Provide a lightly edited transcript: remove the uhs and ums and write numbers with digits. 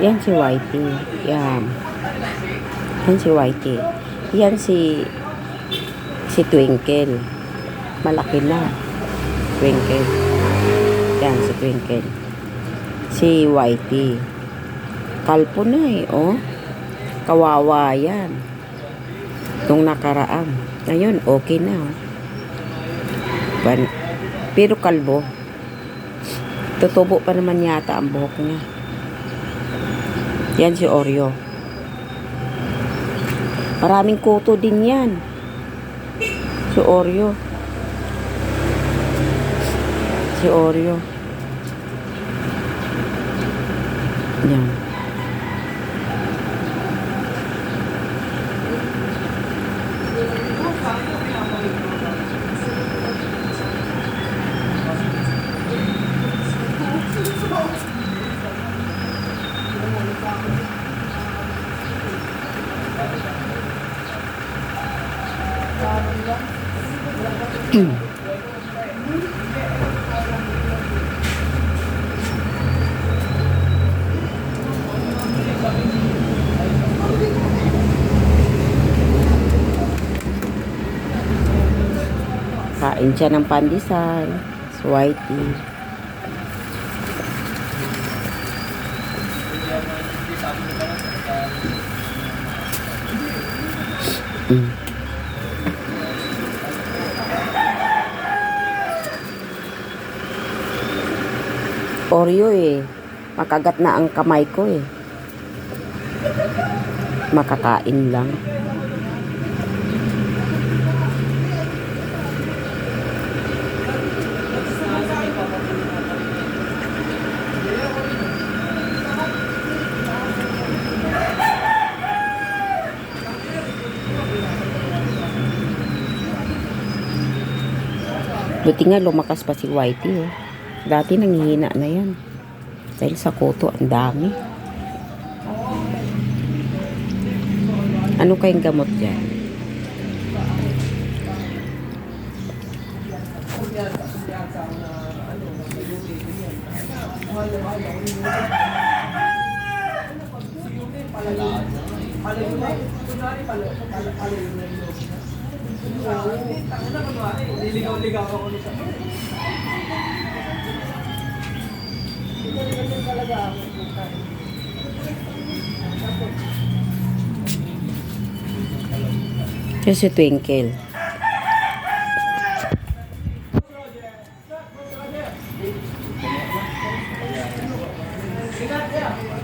Yan si Whitey. Yan. Yan si Whitey. Yan si Twinkle. Malaki na. Twinkle. Yan si Twinkle. Si Whitey. Kalpo na eh, oh. Kawawa yan. Nung nakaraan. Ngayon, okay na, oh. Pero kalbo. Tutubo pa naman yata ang buhok niya. Yan si Oreo. Maraming kuto din yan. Si Oreo. Si Oreo. Yan. Kain siya ng pandesal. Whitey. Oreo eh. Makagat na ang kamay ko eh. Makakain lang. Buti nga lumakas pa si Whitey, oh. Dati nanghihina na yan. Dahil sa kuto, ang dami. Ano kayong gamot dyan? Niligaw-ligaw ako sa Yan si Twinkle. Sikat ya.